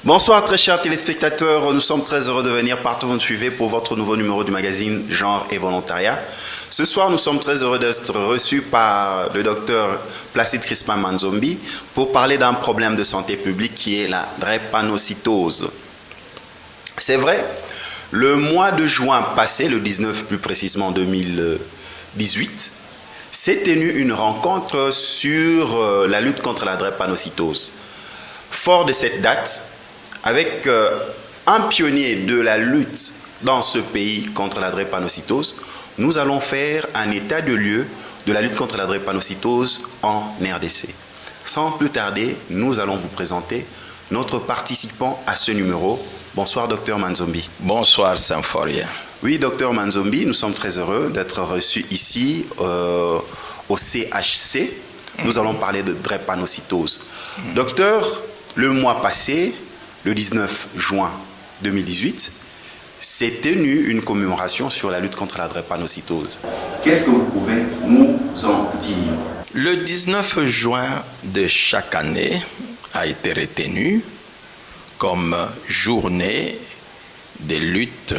Bonsoir très chers téléspectateurs, nous sommes très heureux de venir partout où vous nous suivez pour votre nouveau numéro du magazine Genre et Volontariat. Ce soir, nous sommes très heureux d'être reçus par le docteur Placide Crispin Manzombi pour parler d'un problème de santé publique qui est la drépanocytose. C'est vrai, le mois de juin passé, le 19 plus précisément 2018, s'est tenue une rencontre sur la lutte contre la drépanocytose. Fort de cette date, avec un pionnier de la lutte dans ce pays contre la drépanocytose, nous allons faire un état de lieu de la lutte contre la drépanocytose en RDC. Sans plus tarder, nous allons vous présenter notre participant à ce numéro. Bonsoir, docteur Manzombi. Bonsoir, Symphorien. Oui, docteur Manzombi, nous sommes très heureux d'être reçus ici au CHC. Nous allons parler de drépanocytose. Docteur, le mois passé, le 19 juin 2018, s'est tenue une commémoration sur la lutte contre la drépanocytose. Qu'est-ce que vous pouvez nous en dire? Le 19 juin de chaque année a été retenu comme journée de lutte,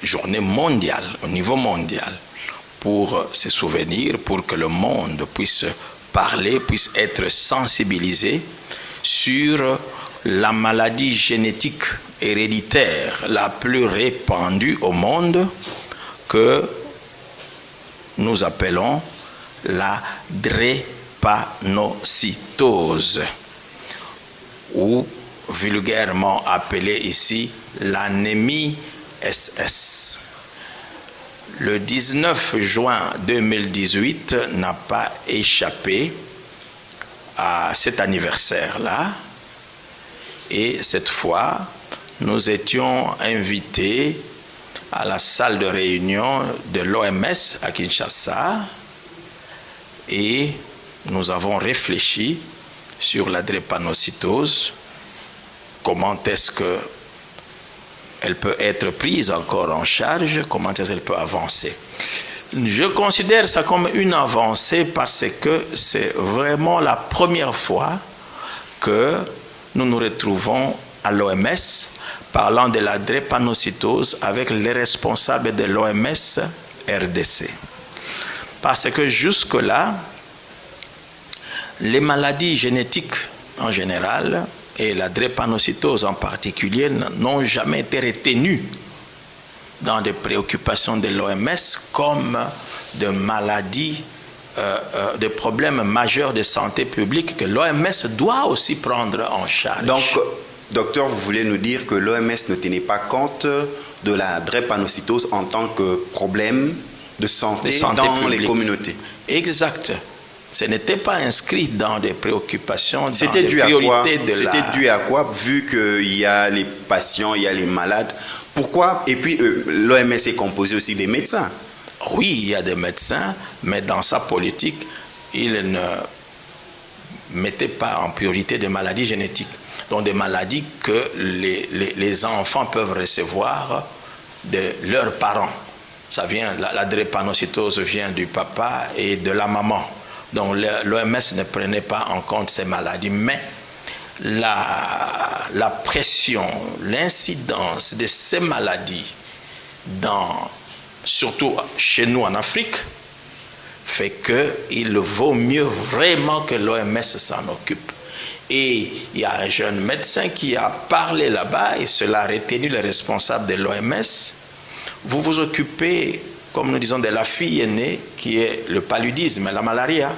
journée mondiale, au niveau mondial, pour se souvenir, pour que le monde puisse parler, puisse être sensibilisé sur la maladie génétique héréditaire la plus répandue au monde que nous appelons la drépanocytose, ou vulgairement appelée ici l'anémie SS. Le 19 juin 2018 n'a pas échappé à cet anniversaire-là. Et cette fois, nous étions invités à la salle de réunion de l'OMS à Kinshasa et nous avons réfléchi sur la drépanocytose, comment est-ce qu'elle peut être prise encore en charge, comment est-ce qu'elle peut avancer. Je considère ça comme une avancée parce que c'est vraiment la première fois que nous nous retrouvons à l'OMS parlant de la drépanocytose avec les responsables de l'OMS RDC. Parce que jusque-là, les maladies génétiques en général et la drépanocytose en particulier n'ont jamais été retenues dans des préoccupations de l'OMS comme de maladies, des problèmes majeurs de santé publique que l'OMS doit aussi prendre en charge. Donc, docteur, vous voulez nous dire que l'OMS ne tenait pas compte de la drépanocytose en tant que problème de santé dans publique. Les communautés. Exact. Ce n'était pas inscrit dans des préoccupations, dans des priorités de la... C'était dû à quoi, vu qu'il y a les patients, il y a les malades? Pourquoi? Et puis, l'OMS est composé aussi des médecins. Oui, il y a des médecins, mais dans sa politique, il ne mettait pas en priorité des maladies génétiques. Donc des maladies que les enfants peuvent recevoir de leurs parents. Ça vient, la drépanocytose vient du papa et de la maman. Donc l'OMS ne prenait pas en compte ces maladies, mais la pression, l'incidence de ces maladies surtout chez nous en Afrique, fait qu'il vaut mieux vraiment que l'OMS s'en occupe. Et il y a un jeune médecin qui a parlé là-bas et cela a retenu les responsables de l'OMS. Vous vous occupez, comme nous disons, de la fille aînée qui est le paludisme, la malaria,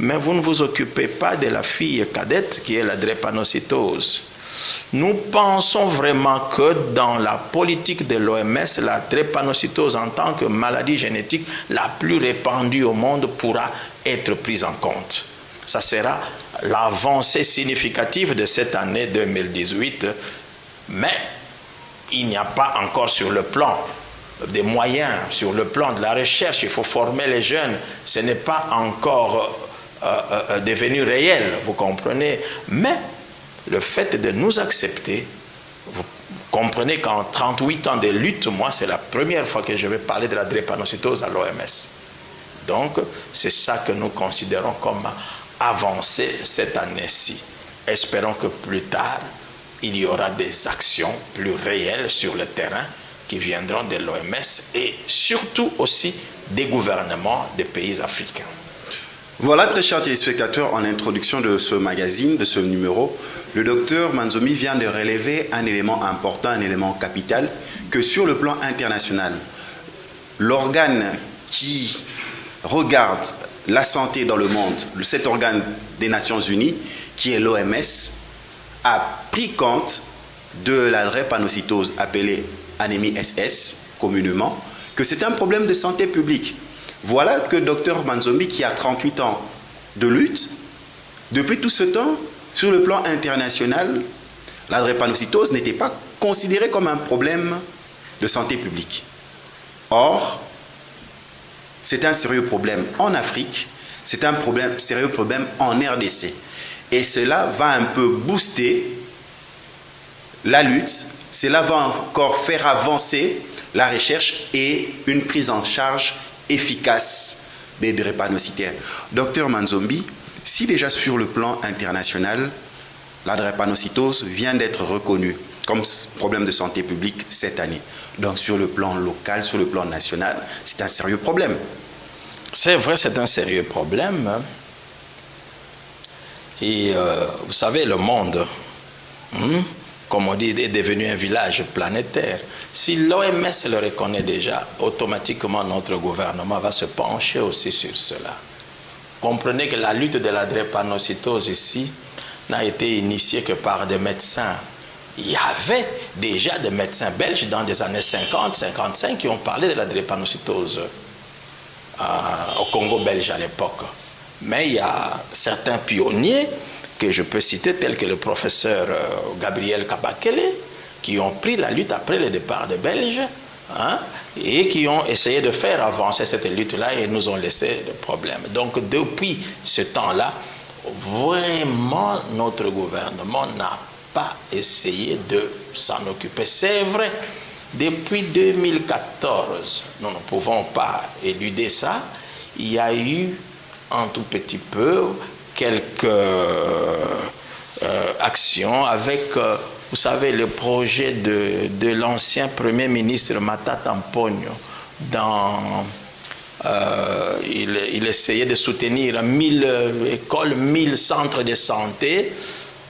mais vous ne vous occupez pas de la fille cadette qui est la drépanocytose. Nous pensons vraiment que dans la politique de l'OMS, la drépanocytose en tant que maladie génétique la plus répandue au monde pourra être prise en compte. Ça sera l'avancée significative de cette année 2018, mais il n'y a pas encore sur le plan des moyens, sur le plan de la recherche, il faut former les jeunes, ce n'est pas encore devenu réel, vous comprenez, mais le fait de nous accepter, vous comprenez qu'en 38 ans de lutte, moi, c'est la première fois que je vais parler de la drépanocytose à l'OMS. Donc, c'est ça que nous considérons comme avancée cette année-ci. Espérons que plus tard, il y aura des actions plus réelles sur le terrain qui viendront de l'OMS et surtout aussi des gouvernements des pays africains. Voilà, très chers téléspectateurs, en introduction de ce magazine, de ce numéro, le docteur Manzomi vient de relever un élément important, un élément capital, que sur le plan international, l'organe qui regarde la santé dans le monde, cet organe des Nations Unies, qui est l'OMS, a pris compte de la drépanocytose appelée anémie SS, communément, que c'est un problème de santé publique. Voilà que Dr Manzomi, qui a 38 ans de lutte, depuis tout ce temps, sur le plan international, la drépanocytose n'était pas considérée comme un problème de santé publique. Or, c'est un sérieux problème en Afrique, c'est un sérieux problème en RDC. Et cela va un peu booster la lutte, cela va encore faire avancer la recherche et une prise en charge efficace des drépanocytaires. Docteur Manzomi, si déjà sur le plan international, la drépanocytose vient d'être reconnue comme problème de santé publique cette année, donc sur le plan local, sur le plan national, c'est un sérieux problème. C'est vrai, c'est un sérieux problème. Et vous savez, le monde, comme on dit, est devenu un village planétaire. Si l'OMS le reconnaît déjà, automatiquement notre gouvernement va se pencher aussi sur cela. Comprenez que la lutte de la drépanocytose ici n'a été initiée que par des médecins. Il y avait déjà des médecins belges dans les années 50-55 qui ont parlé de la drépanocytose au Congo belge à l'époque. Mais il y a certains pionniers que je peux citer, tels que le professeur Gabriel Kabakele, qui ont pris la lutte après le départ des Belges, et qui ont essayé de faire avancer cette lutte-là et nous ont laissé des problèmes. Donc depuis ce temps-là, vraiment notre gouvernement n'a pas essayé de s'en occuper. C'est vrai, depuis 2014, nous ne pouvons pas éluder ça, il y a eu un tout petit peu quelques actions avec, vous savez, le projet de l'ancien Premier ministre Matata Mponyo. Il essayait de soutenir 1000 écoles, 1000 centres de santé.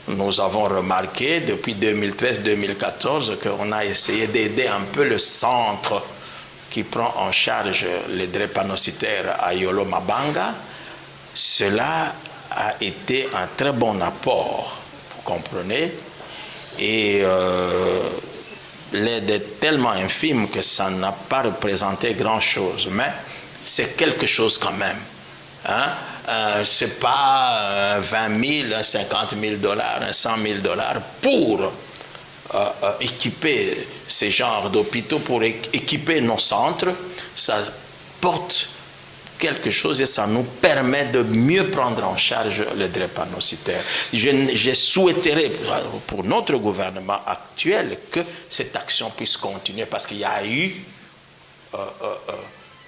Nous avons remarqué depuis 2013-2014 qu'on a essayé d'aider un peu le centre qui prend en charge les drépanocytaires à Yolo Mabanga. Cela a été un très bon apport, vous comprenez, et l'aide est tellement infime que ça n'a pas représenté grand-chose, mais c'est quelque chose quand même. C'est pas 20 000, 50 000 dollars, 100 000 dollars pour équiper ces genres d'hôpitaux, pour équiper nos centres. Ça porte quelque chose et ça nous permet de mieux prendre en charge les drépanocytaires. Je souhaiterais pour notre gouvernement actuel que cette action puisse continuer parce qu'il y a eu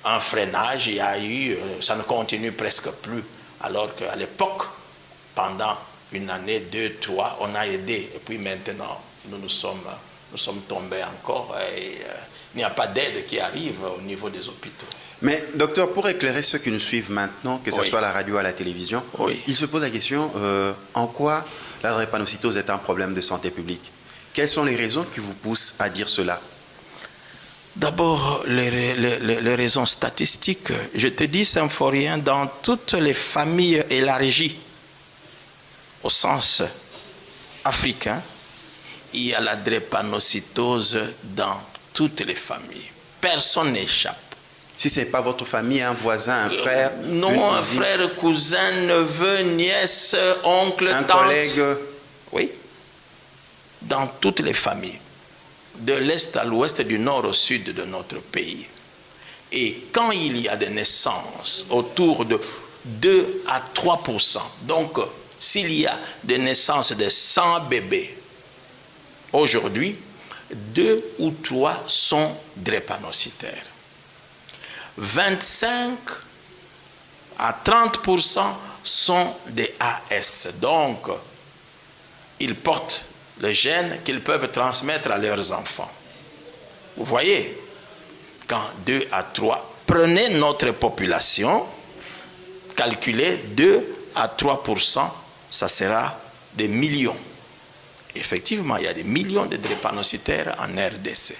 un freinage, il y a eu, ça ne continue presque plus, alors qu'à l'époque, pendant une année, 2, 3, on a aidé, et puis maintenant, nous sommes tombés encore, et il n'y a pas d'aide qui arrive au niveau des hôpitaux. Mais docteur, pour éclairer ceux qui nous suivent maintenant, que ce soit à la radio ou à la télévision, il se pose la question, en quoi la drépanocytose est un problème de santé publique? Quelles sont les raisons qui vous poussent à dire cela? D'abord, les raisons statistiques. Je te dis, Symphorien, dans toutes les familles élargies, au sens africain, il y a la drépanocytose dans toutes les familles. Personne n'échappe. Si ce n'est pas votre famille, un voisin, un frère, non, un frère, cousin, neveu, nièce, oncle, un tante. collègue. Oui, dans toutes les familles. De l'est à l'ouest, du nord au sud de notre pays. Et quand il y a des naissances autour de 2 à 3%, donc s'il y a des naissances de 100 bébés, aujourd'hui, 2 ou 3 sont drépanocytaires. 25 à 30% sont des AS, donc ils portent le gène qu'ils peuvent transmettre à leurs enfants. Vous voyez, quand 2 à 3, prenez notre population, calculez 2 à 3%, ça sera des millions. Effectivement, il y a des millions de drépanocytaires en RDC.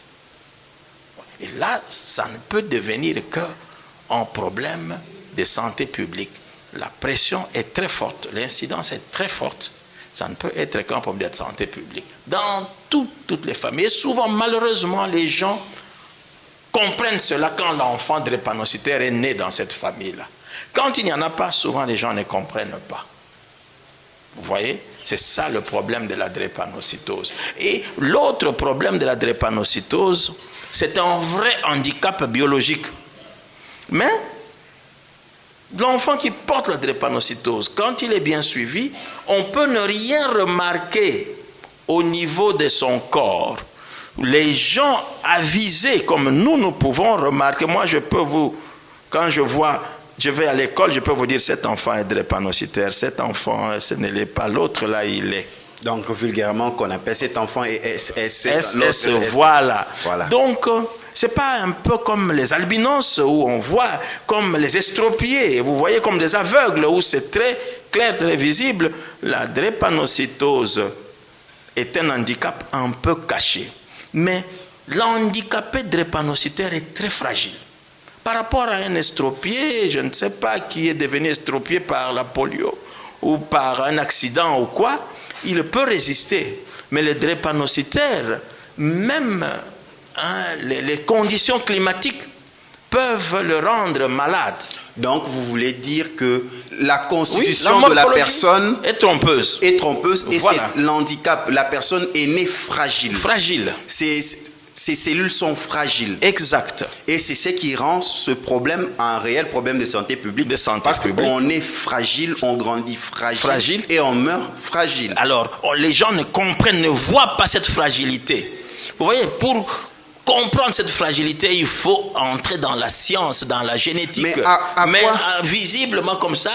Et là, ça ne peut devenir qu'un problème de santé publique. La pression est très forte, l'incidence est très forte. Ça ne peut être qu'un problème de santé publique. Dans toutes les familles, et souvent, malheureusement, les gens comprennent cela quand l'enfant drépanocytaire est né dans cette famille-là. Quand il n'y en a pas, souvent, les gens ne comprennent pas. Vous voyez, c'est ça le problème de la drépanocytose. Et l'autre problème de la drépanocytose, c'est un vrai handicap biologique. Mais l'enfant qui porte la drépanocytose, quand il est bien suivi, on peut ne rien remarquer au niveau de son corps. Les gens avisés comme nous pouvons remarquer. Moi, je peux vous, quand je vais à l'école, je peux vous dire cet enfant est drépanocytaire, cet enfant, ce n'est pas l'autre, là il est. Donc vulgairement qu'on appelle cet enfant SS. Voilà. Donc c'est pas un peu comme les albinos où on voit comme les estropiés, vous voyez comme des aveugles où c'est très clair, très visible. La drépanocytose est un handicap un peu caché. Mais l'handicapé drépanocytaire est très fragile. Par rapport à un estropié, je ne sais pas qui est devenu estropié par la polio ou par un accident ou quoi, il peut résister. Mais le drépanocytaire, même les conditions climatiques peuvent le rendre malade. Donc vous voulez dire que la constitution de la personne est trompeuse. Et voilà. C'est l'handicap. La personne est née fragile. Fragile. Ces cellules sont fragiles. Exact. Et c'est ce qui rend ce problème un réel problème de santé publique. Parce qu'on est fragile, on grandit fragile et on meurt fragile. Alors, les gens ne comprennent, ne voient pas cette fragilité. Vous voyez, pour comprendre cette fragilité, il faut entrer dans la science, dans la génétique. Mais visiblement comme ça,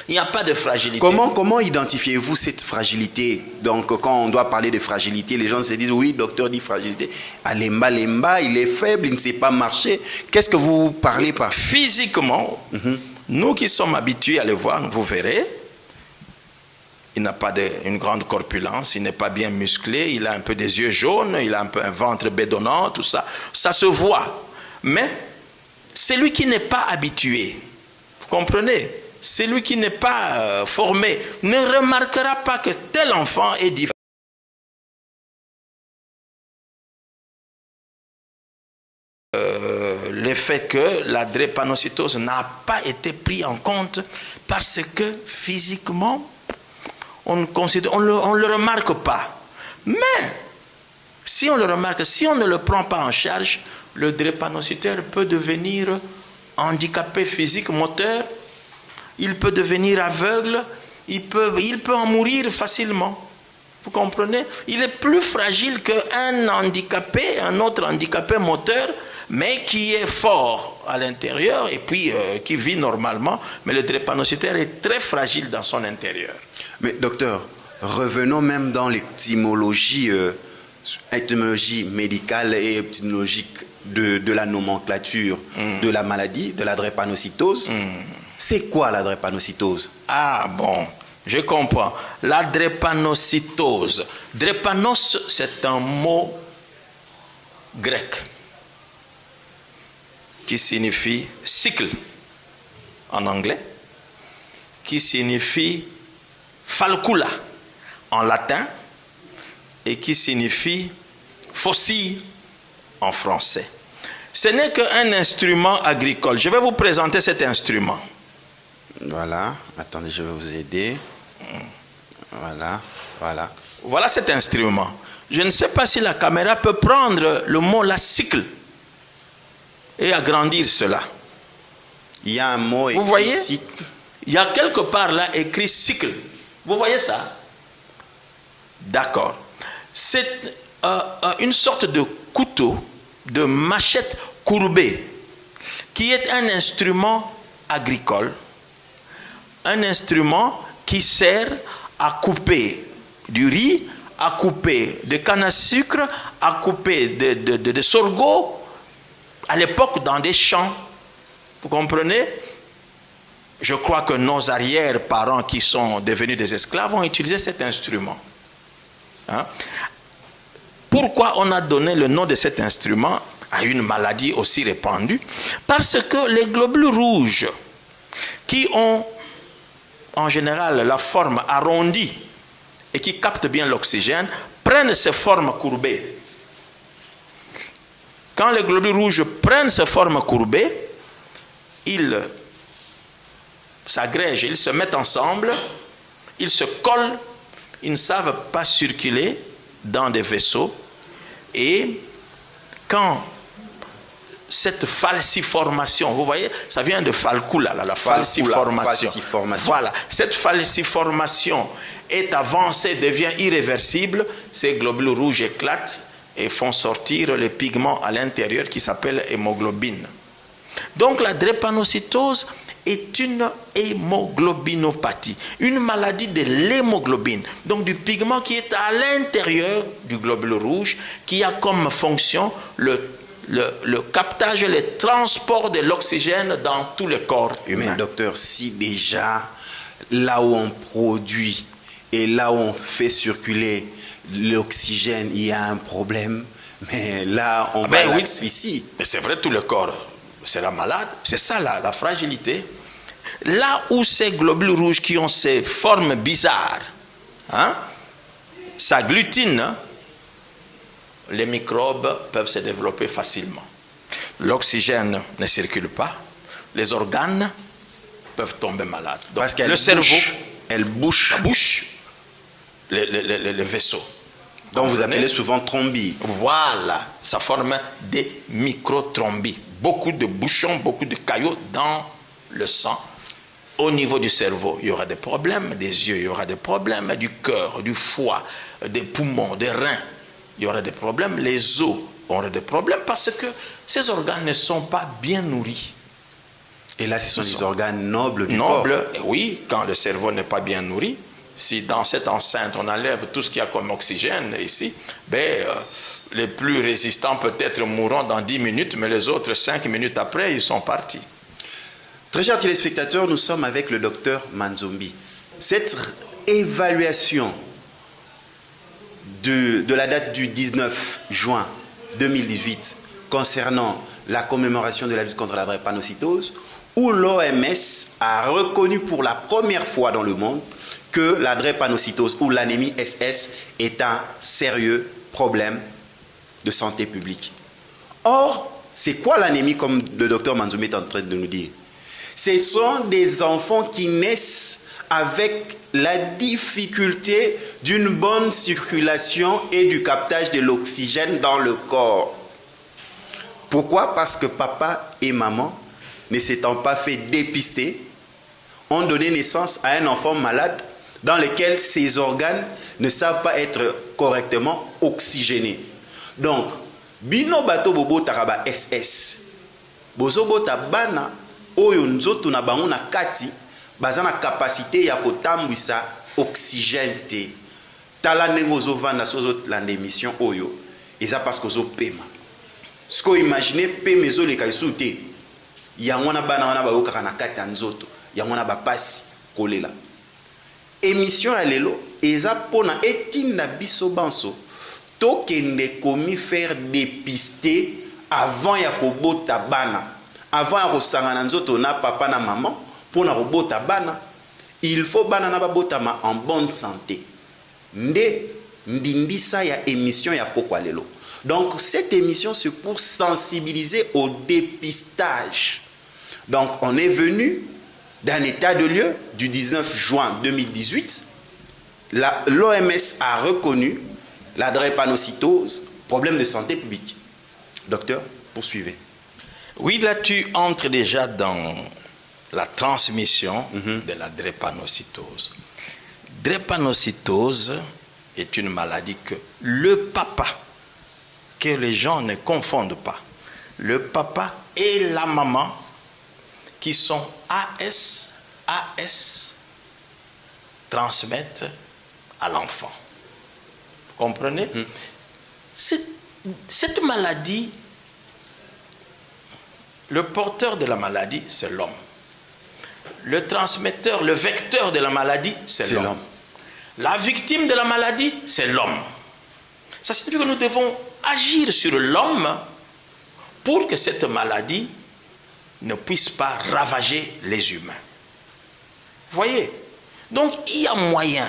il n'y a pas de fragilité. Comment identifiez-vous cette fragilité? Donc quand on doit parler de fragilité, les gens se disent oui, docteur dit fragilité. Lemba, il est faible, il ne sait pas marcher. Qu'est-ce que vous parlez par physiquement? Nous qui sommes habitués à le voir, vous verrez. Il n'a pas une grande corpulence, il n'est pas bien musclé, il a un peu des yeux jaunes, il a un peu un ventre bédonnant, tout ça. Ça se voit. Mais celui qui n'est pas habitué, vous comprenez? Celui qui n'est pas formé ne remarquera pas que tel enfant est différent. Le fait que la drépanocytose n'a pas été pris en compte parce que physiquement, on ne le remarque pas. Mais, si on le remarque, si on ne le prend pas en charge, le drépanocytaire peut devenir handicapé physique, moteur, il peut devenir aveugle, il peut en mourir facilement. Vous comprenez? Il est plus fragile qu'un handicapé, un autre handicapé moteur, mais qui est fort à l'intérieur et puis qui vit normalement. Mais le drépanocytaire est très fragile dans son intérieur. Mais docteur, revenons même dans l'étymologie médicale et étymologique de la nomenclature de la maladie, de la drépanocytose. C'est quoi la drépanocytose? Ah bon, je comprends. La drépanocytose. Drépanos, c'est un mot grec qui signifie cycle en anglais, qui signifie falcula en latin et qui signifie fossile en français. Ce n'est qu'un instrument agricole. Je vais vous présenter cet instrument. Voilà, attendez, je vais vous aider. Voilà. Voilà cet instrument. Je ne sais pas si la caméra peut prendre le mot la cycle et agrandir cela. Il y a un mot écrit. Vous voyez? Cycle. Il y a quelque part là écrit cycle. Vous voyez ça? D'accord. C'est une sorte de couteau, de machette courbée, qui est un instrument agricole, un instrument qui sert à couper du riz, à couper de canne à sucre, à couper de sorgho, à l'époque dans des champs. Vous comprenez? Je crois que nos arrière-parents qui sont devenus des esclaves ont utilisé cet instrument. Hein? Pourquoi on a donné le nom de cet instrument à une maladie aussi répandue? Parce que les globules rouges, qui ont en général la forme arrondie et qui captent bien l'oxygène, prennent ces formes courbées. Quand les globules rouges prennent ces formes courbées, ils s'agrègent, ils se mettent ensemble, ils se collent, ils ne savent pas circuler dans des vaisseaux. Et quand cette falciformation, vous voyez, ça vient de falcula, la falciformation. Voilà, cette falciformation est avancée, devient irréversible, ces globules rouges éclatent et font sortir les pigments à l'intérieur qui s'appellent hémoglobine. Donc la drépanocytose est une hémoglobinopathie, une maladie de l'hémoglobine, donc du pigment qui est à l'intérieur du globule rouge, qui a comme fonction le captage et le transport de l'oxygène dans tout le corps humain. Mais docteur, si déjà là où on produit et là où on fait circuler l'oxygène, il y a un problème, mais là on va l'asphyxie. Mais c'est vrai, tout le corps sera malade, c'est ça la fragilité. Là où ces globules rouges qui ont ces formes bizarres, hein, s'agglutinent, les microbes peuvent se développer facilement. L'oxygène ne circule pas, les organes peuvent tomber malades. Donc, parce que le cerveau, elle bouche. Ça bouche les vaisseaux. Donc vous appelez souvent thrombie. Voilà, ça forme des microtrombies. Beaucoup de bouchons, beaucoup de caillots dans le sang. Au niveau du cerveau, il y aura des problèmes, des yeux, il y aura des problèmes, du cœur, du foie, des poumons, des reins. Il y aura des problèmes, les os auront des problèmes parce que ces organes ne sont pas bien nourris. Et là, ce sont des organes nobles du corps. Nobles, oui, quand le cerveau n'est pas bien nourri. Si dans cette enceinte, on enlève tout ce qu'il y a comme oxygène ici, les plus résistants peut-être mourront dans 10 minutes, mais les autres 5 minutes après, ils sont partis. Très chers téléspectateurs, nous sommes avec le docteur Manzombi. Cette évaluation de la date du 19 juin 2018 concernant la commémoration de la lutte contre la drépanocytose, où l'OMS a reconnu pour la première fois dans le monde que la drépanocytose ou l'anémie SS est un sérieux problème de santé publique. Or, c'est quoi l'anémie, comme le docteur Manzombi est en train de nous dire? Ce sont des enfants qui naissent avec la difficulté d'une bonne circulation et du captage de l'oxygène dans le corps. Pourquoi? Parce que papa et maman, ne s'étant pas fait dépister, ont donné naissance à un enfant malade dans lequel ses organes ne savent pas être correctement oxygénés. Donc, bino bato bobo taraba SS, bozo bota bana oyo nzoto na bango na kati baza na capacité ya kotambwisa oxygène te. Tala ndenge ozovanda sozo la émission oyo, eza parce que ozopema. Ce qu'on imagine pema ezoleka esu te. Yango na bana wana bayokaka na kati ya nzoto, yango na bapasi kolela. Émission ya lelo eza pona etinda biso banso tokende komi faire dépister avant ya kobota bana, avant ya kosangana nzoto na papa na maman. Pour na robota bana, il faut bana na babotama en bonne santé. Nde ndindisa ya émission ya pokwa lelo. Donc cette émission c'est pour sensibiliser au dépistage. Donc on est d'un état de lieu du 19 juin 2018. L'OMS a reconnu la drépanocytose, problème de santé publique. Docteur, poursuivez. Oui, là tu entres déjà dans la transmission de la drépanocytose. Drépanocytose est une maladie que le papa, que les gens ne confondent pas, le papa et la maman qui sont AS transmettent à l'enfant. Comprenez? Cette maladie, le porteur de la maladie, c'est l'homme. Le transmetteur, le vecteur de la maladie, c'est l'homme. La victime de la maladie, c'est l'homme. Ça signifie que nous devons agir sur l'homme pour que cette maladie ne puisse pas ravager les humains. Voyez? Donc, il y a moyen.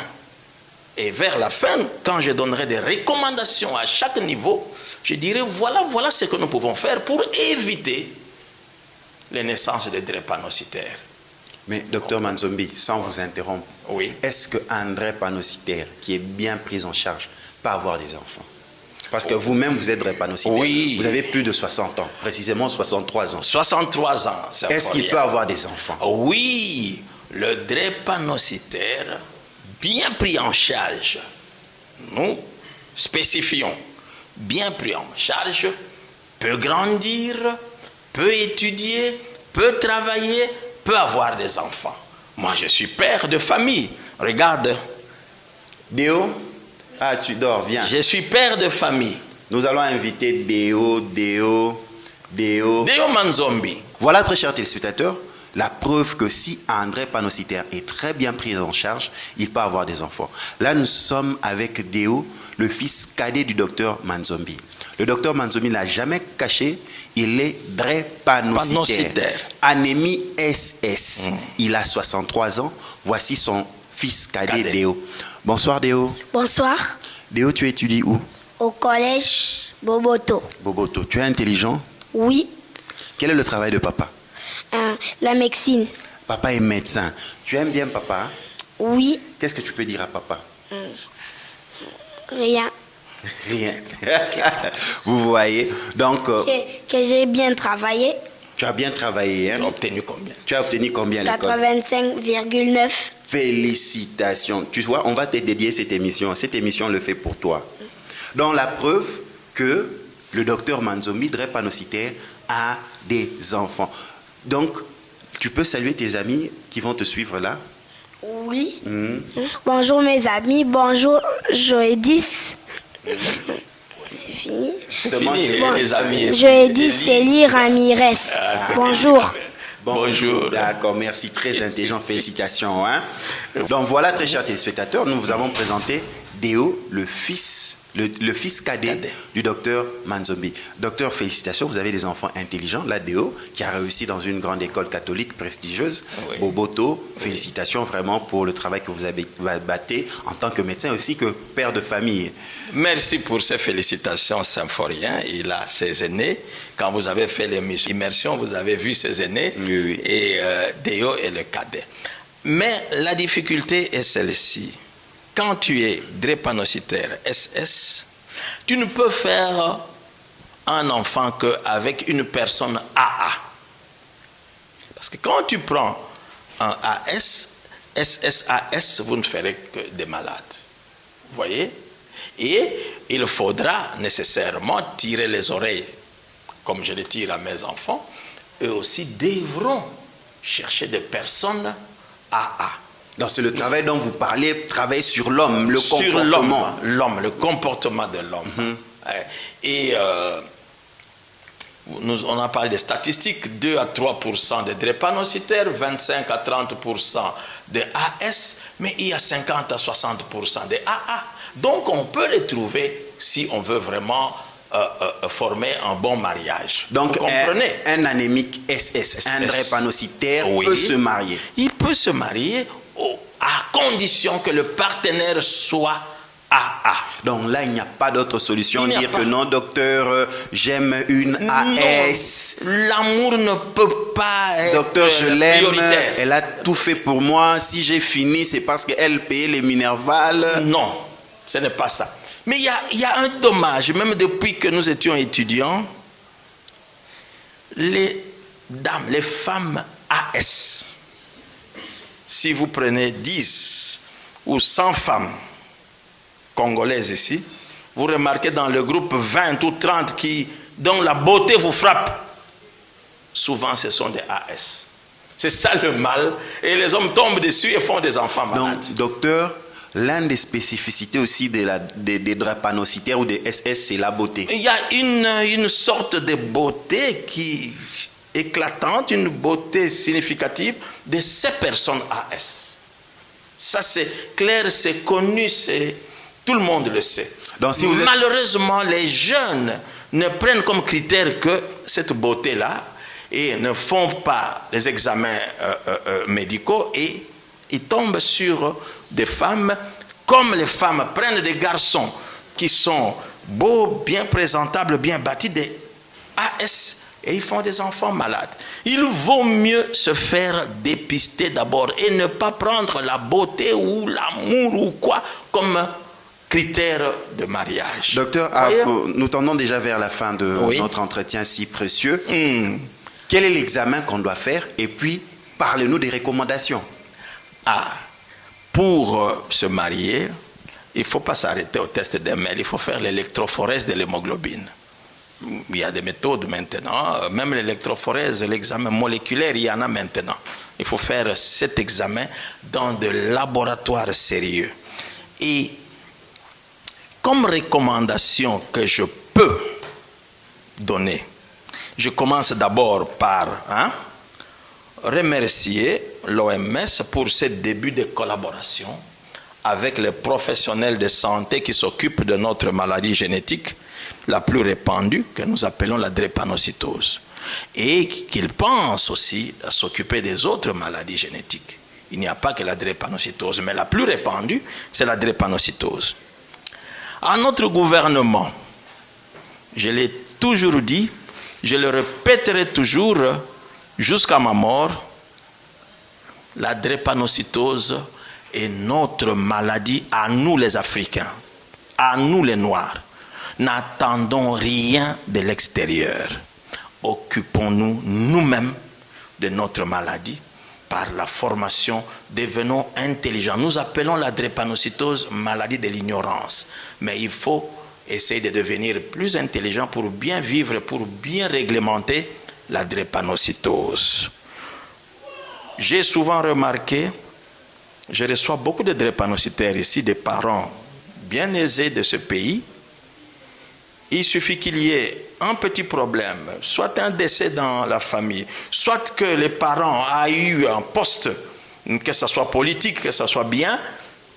Et vers la fin, quand je donnerai des recommandations à chaque niveau, je dirai voilà ce que nous pouvons faire pour éviter les naissances de drépanocytaires. Mais docteur Manzombi, sans vous interrompre, oui. Est-ce qu'un drépanocytaire qui est bien pris en charge peut avoir des enfants? Parce que vous-même, vous êtes drépanocytaire. Oui. Vous avez plus de 60 ans, précisément 63 ans. 63 ans. Est-ce qu'il peut avoir des enfants? Oui, le drépanocytaire, bien pris en charge, nous spécifions, bien pris en charge, peut grandir, peut étudier, peut travailler, peut avoir des enfants. Moi, je suis père de famille. Regarde. Déo? Ah, tu dors, viens. Je suis père de famille. Nous allons inviter Déo Manzombi. Voilà, très chers téléspectateurs, la preuve que si un drépanocytaire est très bien pris en charge, il peut avoir des enfants. Là, nous sommes avec Déo, le fils cadet du docteur Manzombi. Le docteur Manzombi n'a jamais caché, il est drépanocytaire. Anémie SS. Il a 63 ans. Voici son fils cadet Déo. Bonsoir Déo. Bonsoir. Déo, tu étudies où? Au collège Boboto. Boboto. Tu es intelligent? Oui. Quel est le travail de papa? La médecine. Papa est médecin. Tu aimes bien papa? Oui. Qu'est-ce que tu peux dire à papa? Rien. Rien. Vous voyez. Donc, que j'ai bien travaillé. tu as bien travaillé. Hein? Tu as obtenu combien? Tu as obtenu combien à l'école? 85,9. Félicitations. Tu vois, on va te dédier cette émission. Cette émission, on le fait pour toi. Donc, la preuve que le docteur Manzombi, drépanocytaire, a des enfants. Donc, tu peux saluer tes amis qui vont te suivre là? Oui. Bonjour mes amis. Bonjour Joëdis. C'est fini? C'est fini, bon, les amis. Joëdis Célie Ramirez. Bonjour. Bonjour. D'accord, merci. Très intelligent. Félicitations. Hein? Donc, voilà, très chers téléspectateurs, nous vous avons présenté Déo, le fils cadet du docteur Manzombi. Docteur, félicitations, vous avez des enfants intelligents. Là, Déo, qui a réussi dans une grande école catholique prestigieuse. Oui. Boboto, félicitations vraiment pour le travail que vous avez battu en tant que médecin aussi que père de famille. Merci pour ces félicitations, Symphorien. Il a ses aînés. Quand vous avez fait l'immersion, vous avez vu ses aînés. Oui, oui. Et Déo est le cadet. Mais la difficulté est celle-ci. Quand tu es drépanocytaire SS, tu ne peux faire un enfant qu'avec une personne AA. Parce que quand tu prends un AS, SSAS, vous ne ferez que des malades. Vous voyez? Et il faudra nécessairement tirer les oreilles, comme je les tire à mes enfants. Eux aussi devront chercher des personnes AA. Donc c'est le travail dont vous parlez, travail sur l'homme, le comportement. Sur l'homme, le comportement de l'homme. Et on a parlé des statistiques, 2 à 3% de drépanocytaires, 25 à 30% de AS, mais il y a 50 à 60% de AA. Donc on peut les trouver si on veut vraiment former un bon mariage. Donc vous comprenez? Un anémique SS, un drépanocytaire peut se marier. Il peut se marier à condition que le partenaire soit AA. Donc là, il n'y a pas d'autre solution. Dire que non, docteur, j'aime une AS. L'amour ne peut pas être docteur, je l'aime. Prioritaire. Elle a tout fait pour moi. Si j'ai fini, c'est parce qu'elle payait les Minerval. Non, ce n'est pas ça. Mais il y a un dommage. Même depuis que nous étions étudiants, les dames, les femmes AS, si vous prenez 10 ou 100 femmes congolaises ici, vous remarquez dans le groupe 20 ou 30 dont la beauté vous frappe. Souvent, ce sont des AS. C'est ça le mal. Et les hommes tombent dessus et font des enfants malades. Donc, docteur, l'une des spécificités aussi des drépanocytaires ou des SS, c'est la beauté. Il y a une sorte de beauté qui éclatante, une beauté significative de ces personnes AS. Ça c'est clair, c'est connu, tout le monde le sait. Donc, si malheureusement, les jeunes ne prennent comme critère que cette beauté-là et ne font pas les examens médicaux et ils tombent sur des femmes, comme les femmes prennent des garçons qui sont beaux, bien présentables, bien bâtis, des AS, et ils font des enfants malades. Il vaut mieux se faire dépister d'abord et ne pas prendre la beauté ou l'amour ou quoi comme critère de mariage. Docteur, nous tendons déjà vers la fin de notre entretien si précieux. Quel est l'examen qu'on doit faire? Et puis, parlez-nous des recommandations. Pour se marier, il ne faut pas s'arrêter au test d'ML, il faut faire l'électrophorèse de l'hémoglobine. Il y a des méthodes maintenant, même l'électrophorèse, l'examen moléculaire, il y en a maintenant. Il faut faire cet examen dans des laboratoires sérieux. Et comme recommandation que je peux donner, je commence d'abord par remercier l'OMS pour ce début de collaboration avec les professionnels de santé qui s'occupent de notre maladie génétique la plus répandue, que nous appelons la drépanocytose, et qu'ils pensent aussi à s'occuper des autres maladies génétiques. Il n'y a pas que la drépanocytose, mais la plus répandue, c'est la drépanocytose. À notre gouvernement, je l'ai toujours dit, je le répéterai toujours jusqu'à ma mort, la drépanocytose est notre maladie à nous les Africains, à nous les Noirs. N'attendons rien de l'extérieur. Occupons-nous nous-mêmes de notre maladie par la formation, devenons intelligents. Nous appelons la drépanocytose maladie de l'ignorance. Mais il faut essayer de devenir plus intelligent pour bien vivre, pour bien réglementer la drépanocytose. J'ai souvent remarqué, je reçois beaucoup de drépanocytaires ici, des parents bien aisés de ce pays. Il suffit qu'il y ait un petit problème, soit un décès dans la famille, soit que les parents aient eu un poste, que ce soit politique, que ce soit bien.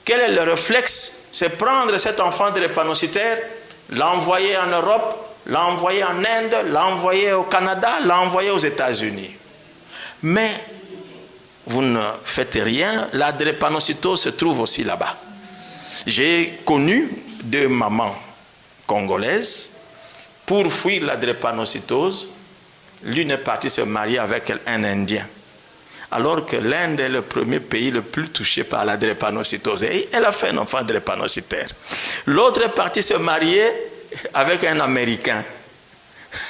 Quel est le réflexe? C'est prendre cet enfant drépanocytaire, l'envoyer en Europe, l'envoyer en Inde, l'envoyer au Canada, l'envoyer aux États-Unis. Mais vous ne faites rien, la drépanocytose se trouve aussi là-bas. J'ai connu deux mamans congolaises. Pour fuir la drépanocytose, l'une est partie se marier avec un Indien. Alors que l'Inde est le premier pays le plus touché par la drépanocytose. Et elle a fait un enfant drépanocytaire. L'autre est partie se marier avec un Américain.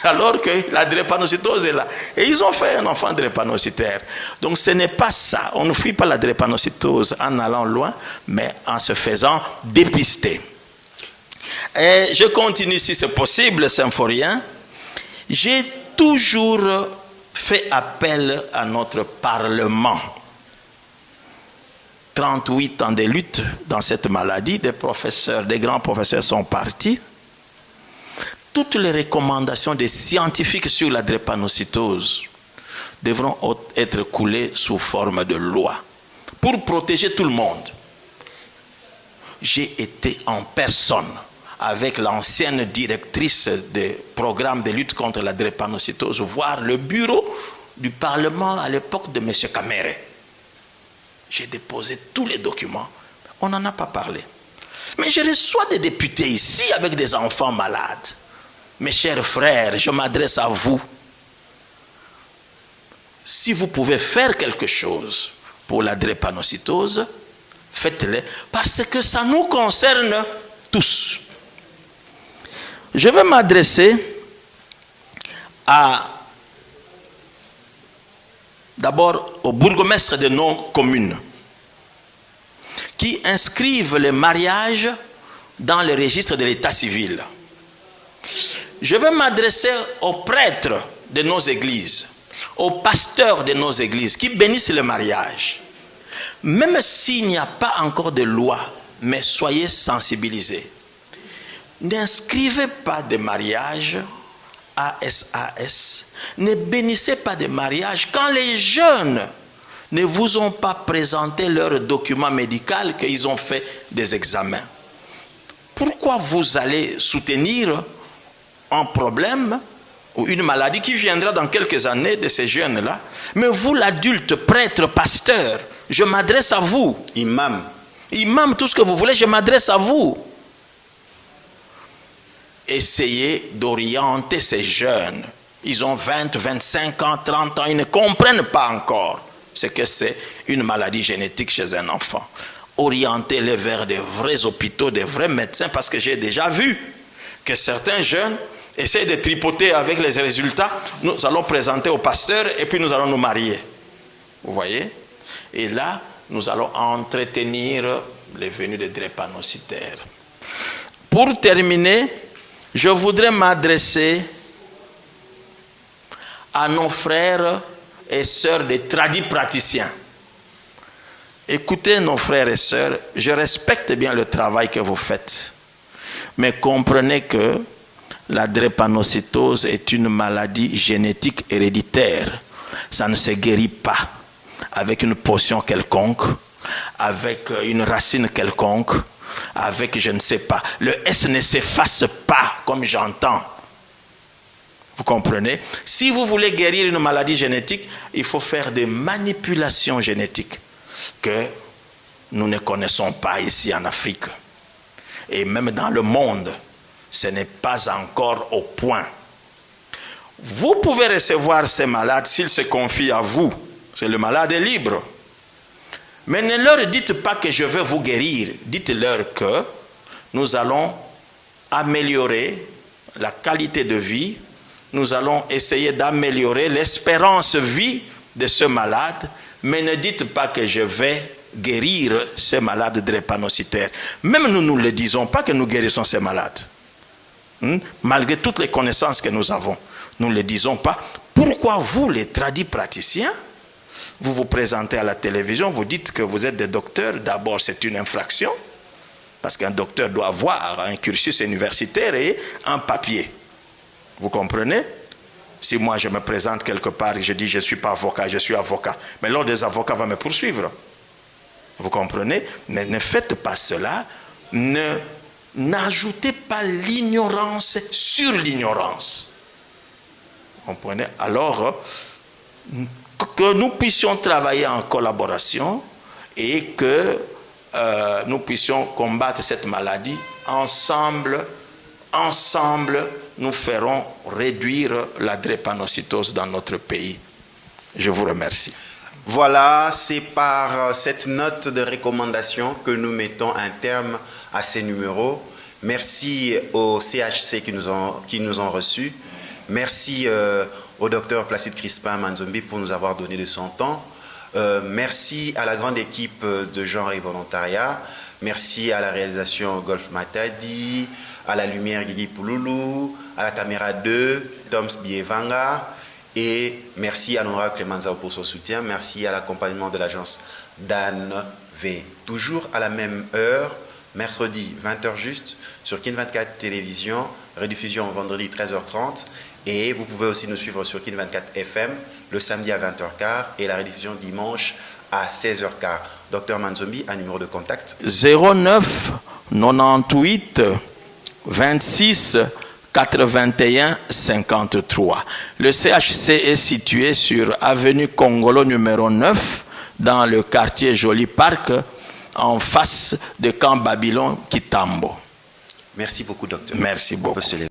Alors que la drépanocytose est là. Et ils ont fait un enfant drépanocytaire. Donc ce n'est pas ça. On ne fuit pas la drépanocytose en allant loin, mais en se faisant dépister. Et je continue si c'est possible, symphorien. J'ai toujours fait appel à notre Parlement. 38 ans de lutte dans cette maladie, des grands professeurs sont partis. Toutes les recommandations des scientifiques sur la drépanocytose devront être coulées sous forme de loi pour protéger tout le monde. J'ai été en personne avec l'ancienne directrice des programmes de lutte contre la drépanocytose, voir le bureau du Parlement à l'époque de M. Kamere. J'ai déposé tous les documents. On n'en a pas parlé. Mais je reçois des députés ici avec des enfants malades. Mes chers frères, je m'adresse à vous. Si vous pouvez faire quelque chose pour la drépanocytose, faites-le, parce que ça nous concerne tous. Je vais m'adresser d'abord aux bourgmestres de nos communes qui inscrivent les mariages dans le registre de l'état civil. Je vais m'adresser aux prêtres de nos églises, aux pasteurs de nos églises qui bénissent le mariage. Même s'il n'y a pas encore de loi mais soyez sensibilisés. N'inscrivez pas de mariage ASAS. Ne bénissez pas de mariage quand les jeunes ne vous ont pas présenté leur document médical, qu'ils ont fait des examens. Pourquoi vous allez soutenir un problème ou une maladie qui viendra dans quelques années de ces jeunes-là? Mais vous, l'adulte, prêtre, pasteur, je m'adresse à vous. Imam. Imam, tout ce que vous voulez, je m'adresse à vous. Essayez d'orienter ces jeunes. Ils ont 20, 25 ans, 30 ans, ils ne comprennent pas encore ce que c'est une maladie génétique chez un enfant. Orientez-les vers des vrais hôpitaux, des vrais médecins, parce que j'ai déjà vu que certains jeunes essayent de tripoter avec les résultats. Nous allons présenter au pasteur et puis nous allons nous marier. Vous voyez? Et là, nous allons entretenir les venues des drépanocytaires. Pour terminer, je voudrais m'adresser à nos frères et sœurs des tradis praticiens. Écoutez nos frères et sœurs, je respecte bien le travail que vous faites, mais comprenez que la drépanocytose est une maladie génétique héréditaire. Ça ne se guérit pas avec une potion quelconque, avec une racine quelconque, avec je ne sais pas. Le S ne s'efface pas comme j'entends. Vous comprenez? Si vous voulez guérir une maladie génétique, il faut faire des manipulations génétiques que nous ne connaissons pas ici en Afrique. Et même dans le monde, ce n'est pas encore au point. Vous pouvez recevoir ces malades s'ils se confient à vous. C'est le malade est libre. Mais ne leur dites pas que je vais vous guérir. Dites-leur que nous allons améliorer la qualité de vie. Nous allons essayer d'améliorer l'espérance de vie de ce malade. Mais ne dites pas que je vais guérir ces malades drépanocytaires. Même nous ne le disons pas que nous guérissons ces malades. Malgré toutes les connaissances que nous avons, nous ne le disons pas. Pourquoi vous, les tradis praticiens, vous vous présentez à la télévision, vous dites que vous êtes des docteurs? D'abord, c'est une infraction, parce qu'un docteur doit avoir un cursus universitaire et un papier. Vous comprenez? Si moi je me présente quelque part et je dis je ne suis pas avocat, je suis avocat, mais l'ordre des avocats va me poursuivre. Vous comprenez? Mais ne faites pas cela. N'ajoutez pas l'ignorance sur l'ignorance. Vous comprenez? Alors, que nous puissions travailler en collaboration et que nous puissions combattre cette maladie ensemble, nous ferons réduire la drépanocytose dans notre pays. Je vous remercie. Voilà, c'est par cette note de recommandation que nous mettons un terme à ces numéros. Merci au CHC qui nous ont reçus. Merci au docteur Placide Crispin Manzombi pour nous avoir donné de son temps. Merci à la grande équipe de genre et volontariat. Merci à la réalisation Golf Matadi, à la lumière Guigui Pouloulou, à la caméra 2, Toms Bievanga. Et merci à l'honorable Clémenza pour son soutien. Merci à l'accompagnement de l'agence Dan V. Toujours à la même heure, mercredi 20h juste, sur Kin 24 Télévision, rediffusion vendredi 13h30. Et vous pouvez aussi nous suivre sur Kin 24 FM le samedi à 20h15 et la rediffusion dimanche à 16h15. Docteur Manzombi, un numéro de contact 09 98 26 81 53. Le CHC est situé sur avenue Congolo numéro 9 dans le quartier Joli Parc en face de Camp Babylon Kitambo. Merci beaucoup, docteur. Merci beaucoup. On peut se lever.